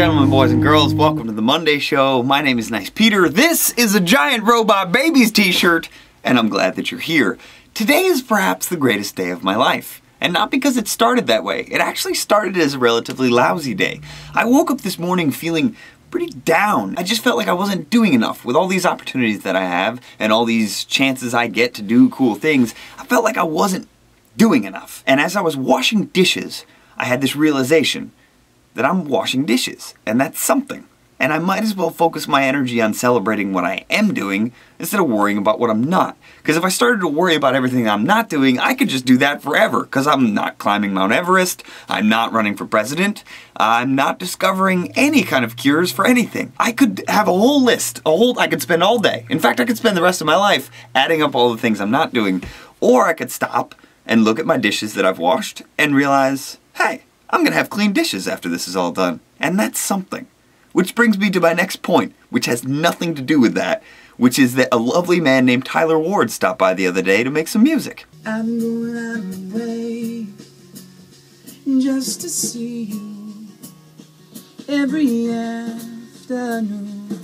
gentlemen, boys and girls, welcome to the Monday Show. My name is Nice Peter. This is a Giant Robot Babies t-shirt, and I'm glad that you're here. Today is perhaps the greatest day of my life. And not because it started that way. It actually started as a relatively lousy day. I woke up this morning feeling pretty down. I just felt like I wasn't doing enough. With all these opportunities that I have, and all these chances I get to do cool things, I felt like I wasn't doing enough. And as I was washing dishes, I had this realization that I'm washing dishes, and that's something. And I might as well focus my energy on celebrating what I am doing instead of worrying about what I'm not. Because if I started to worry about everything I'm not doing, I could just do that forever. Because I'm not climbing Mount Everest, I'm not running for president, I'm not discovering any kind of cures for anything. I could have a whole list, I could spend all day. In fact, I could spend the rest of my life adding up all the things I'm not doing. Or I could stop and look at my dishes that I've washed and realize, hey, I'm gonna have clean dishes after this is all done. And that's something. Which brings me to my next point, which has nothing to do with that, which is that a lovely man named Tyler Ward stopped by the other day to make some music. I'm going out of my way just to see you every afternoon.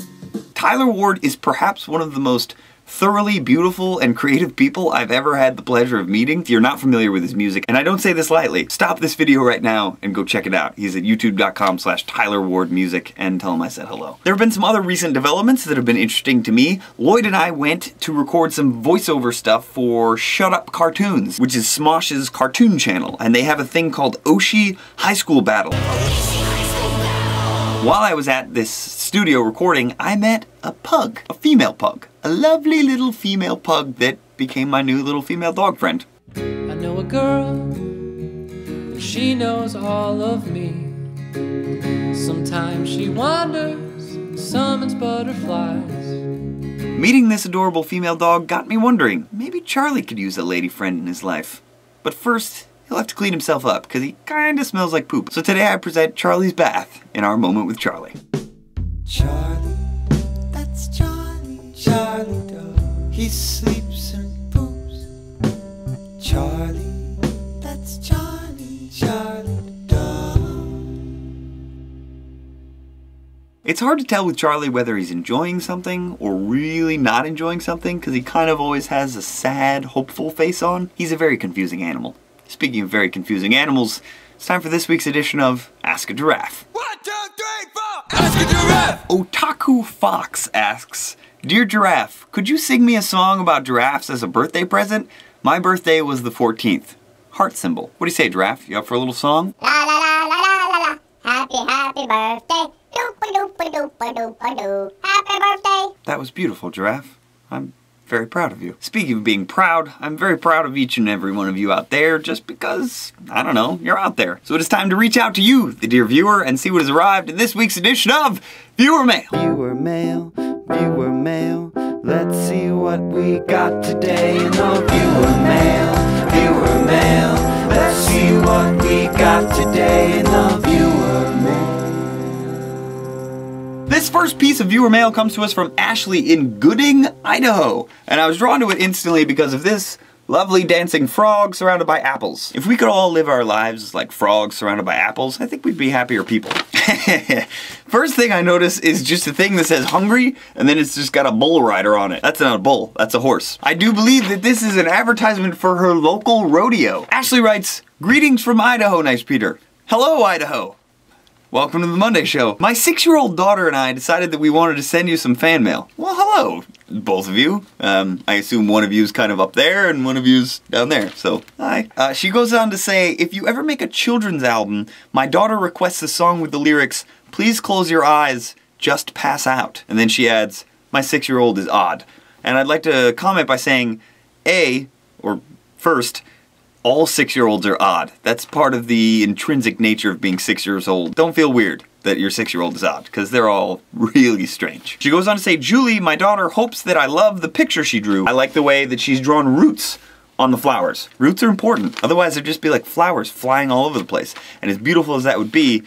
Tyler Ward is perhaps one of the most thoroughly beautiful and creative people I've ever had the pleasure of meeting. If you're not familiar with his music, and I don't say this lightly, stop this video right now and go check it out. He's at youtube.com/TylerWardMusic and tell him I said hello. There have been some other recent developments that have been interesting to me. Lloyd and I went to record some voiceover stuff for Shut Up Cartoons, which is Smosh's cartoon channel, and they have a thing called Oshi High School Battle. While I was at this studio recording, I met a pug, a female pug. A lovely little female pug that became my new little female dog friend. I know a girl, she knows all of me. Sometimes she wanders, summons butterflies. Meeting this adorable female dog got me wondering, maybe Charlie could use a lady friend in his life. But first, he'll have to clean himself up, because he kinda smells like poop. So today I present Charlie's Bath in our moment with Charlie. Charlie, that's Charlie, Charlie dog. He sleeps and poops. Charlie, that's Charlie, Charlie dog. It's hard to tell with Charlie whether he's enjoying something or really not enjoying something, because he kind of always has a sad, hopeful face on. He's a very confusing animal. Speaking of very confusing animals, it's time for this week's edition of Ask a Giraffe. 1, 2, 3, 4, ask a giraffe! Otaku Fox asks, Dear Giraffe, could you sing me a song about giraffes as a birthday present? My birthday was the 14th. Heart symbol. What do you say, Giraffe? You up for a little song? La la la la la la la. Happy, happy birthday. Doop-a-doop-a-doop-a-doop-a-doo. Happy birthday. That was beautiful, Giraffe. I'm very proud of you. Speaking of being proud, I'm very proud of each and every one of you out there just because, I don't know, you're out there. So it is time to reach out to you, the dear viewer, and see what has arrived in this week's edition of Viewer Mail. Viewer mail, viewer mail. Let's see what we got today in the viewer mail, viewer mail. Let's see what we got today in the viewer mail. This first piece of viewer mail comes to us from Ashley in Gooding, Idaho. And I was drawn to it instantly because of this lovely dancing frog surrounded by apples. If we could all live our lives like frogs surrounded by apples, I think we'd be happier people. First thing I notice is just a thing that says hungry, and then it's just got a bull rider on it. That's not a bull, that's a horse. I do believe that this is an advertisement for her local rodeo. Ashley writes, Greetings from Idaho, Nice Peter. Hello, Idaho. Welcome to the Monday Show. My 6-year-old daughter and I decided that we wanted to send you some fan mail. Well, hello, both of you. I assume one of you's kind of up there and one of you's down there, so hi. She goes on to say, if you ever make a children's album, my daughter requests a song with the lyrics, please close your eyes, just pass out. And then she adds, my 6-year-old is odd. And I'd like to comment by saying, first, all 6-year-olds are odd. That's part of the intrinsic nature of being 6 years old. Don't feel weird that your 6-year-old is odd, because they're all really strange. She goes on to say, Julie, my daughter hopes that I love the picture she drew. I like the way that she's drawn roots on the flowers. Roots are important. Otherwise, there'd just be like flowers flying all over the place. And as beautiful as that would be,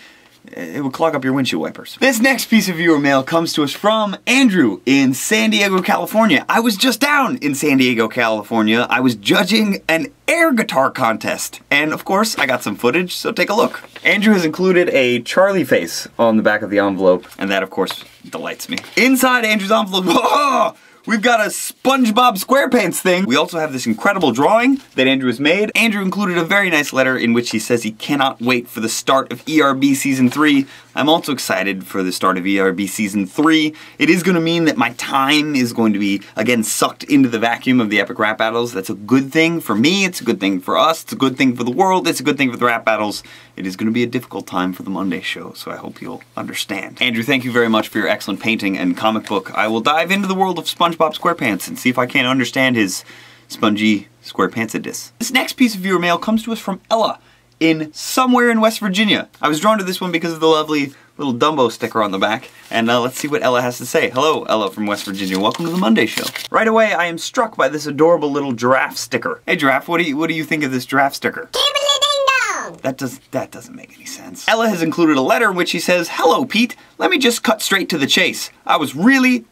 it would clog up your windshield wipers. This next piece of viewer mail comes to us from Andrew in San Diego, California. I was just down in San Diego, California. I was judging an air guitar contest. And of course, I got some footage, so take a look. Andrew has included a Charlie face on the back of the envelope, and that of course delights me. Inside Andrew's envelope, oh, we've got a SpongeBob SquarePants thing. We also have this incredible drawing that Andrew has made. Andrew included a very nice letter in which he says he cannot wait for the start of ERB Season 3. I'm also excited for the start of ERB Season 3. It is going to mean that my time is going to be, again, sucked into the vacuum of the epic rap battles. That's a good thing for me. It's a good thing for us. It's a good thing for the world. It's a good thing for the rap battles. It is going to be a difficult time for the Monday show, so I hope you'll understand. Andrew, thank you very much for your excellent painting and comic book. I will dive into the world of SpongeBob SquarePants and see if I can't understand his spongy SquarePantsedness. This next piece of viewer mail comes to us from Ella in somewhere in West Virginia. I was drawn to this one because of the lovely little Dumbo sticker on the back, and let's see what Ella has to say. Hello, Ella from West Virginia. Welcome to the Monday Show. Right away, I am struck by this adorable little giraffe sticker. Hey, Giraffe, what do you think of this giraffe sticker? That doesn't make any sense. Ella has included a letter in which she says, "Hello, Pete. Let me just cut straight to the chase. I was really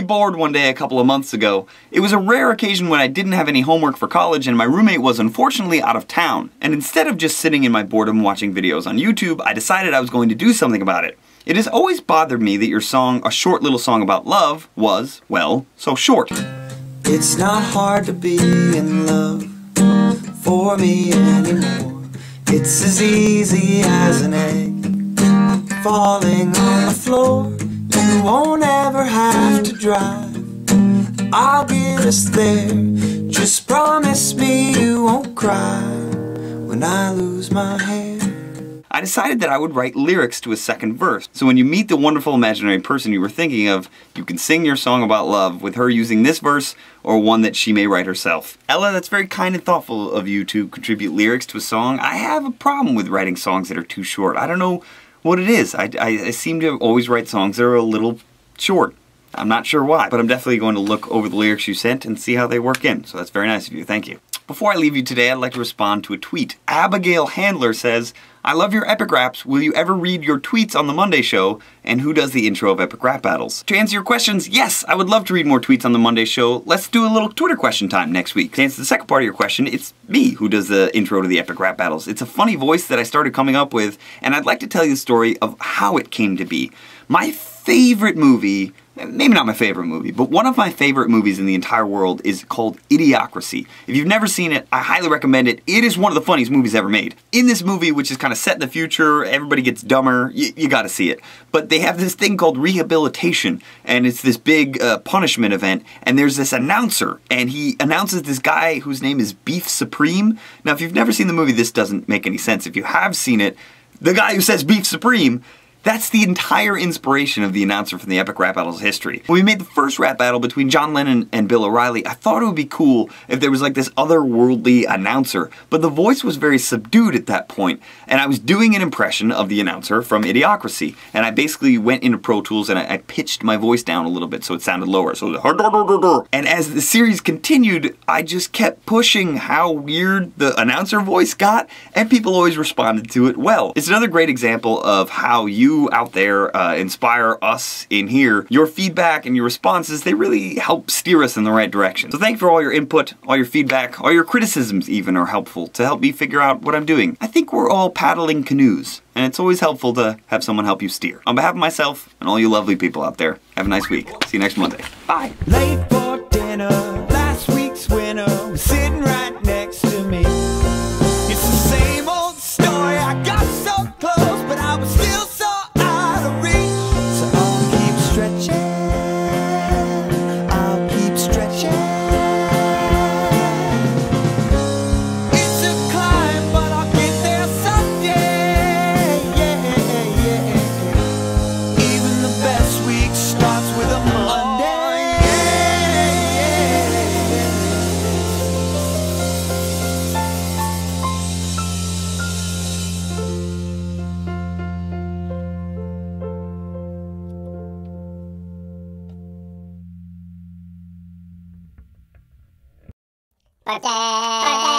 bored one day a couple of months ago. It was a rare occasion when I didn't have any homework for college and my roommate was unfortunately out of town. And instead of just sitting in my boredom watching videos on YouTube, I decided I was going to do something about it. It has always bothered me that your song, a short little song about love, was, well, so short." It's not hard to be in love for me anymore. It's as easy as an egg falling on the floor. You won't ever have to drive, I'll get us there. Just promise me you won't cry when I lose my hair. I decided that I would write lyrics to a second verse. So when you meet the wonderful imaginary person you were thinking of, you can sing your song about love with her using this verse or one that she may write herself. Ella, that's very kind and thoughtful of you to contribute lyrics to a song. I have a problem with writing songs that are too short. I don't know what it is. I seem to always write songs that are a little short. I'm not sure why, but I'm definitely going to look over the lyrics you sent and see how they work in. So that's very nice of you. Thank you. Before I leave you today, I'd like to respond to a tweet. Abigail Handler says, "I love your epic raps. Will you ever read your tweets on the Monday show? And who does the intro of epic rap battles?" To answer your questions, yes, I would love to read more tweets on the Monday show. Let's do a little Twitter question time next week. To answer the second part of your question, it's me who does the intro to the epic rap battles. It's a funny voice that I started coming up with, and I'd like to tell you the story of how it came to be. My favorite movie, maybe not my favorite movie, but one of my favorite movies in the entire world is called Idiocracy. If you've never seen it, I highly recommend it. It is one of the funniest movies ever made. In this movie, which is kind of set in the future, everybody gets dumber, you gotta see it. But they have this thing called rehabilitation, and it's this big punishment event, and there's this announcer, and he announces this guy whose name is Beef Supreme. Now, if you've never seen the movie, this doesn't make any sense. If you have seen it, the guy who says Beef Supreme, that's the entire inspiration of the announcer from the epic rap battles history. When we made the first rap battle between John Lennon and Bill O'Reilly, I thought it would be cool if there was like this otherworldly announcer, but the voice was very subdued at that point, and I was doing an impression of the announcer from Idiocracy, and I basically went into Pro Tools and I pitched my voice down a little bit so it sounded lower. So it was, and as the series continued, I just kept pushing how weird the announcer voice got, and people always responded to it well. It's another great example of how you out there inspire us in here. Your feedback and your responses, they really help steer us in the right direction. So thank you for all your input, all your feedback, all your criticisms even are helpful to help me figure out what I'm doing. I think we're all paddling canoes, and it's always helpful to have someone help you steer. On behalf of myself and all you lovely people out there, have a nice week. See you next Monday. Bye. Late for dinner, last week's winner was sitting right next to me. It's the same old story, I got so close, but I was still so out of reach. So I'll keep stretching, I'll keep stretching. It's a climb, but I'll get there someday. Yeah. Even the best week starts with a Monday. Birthday.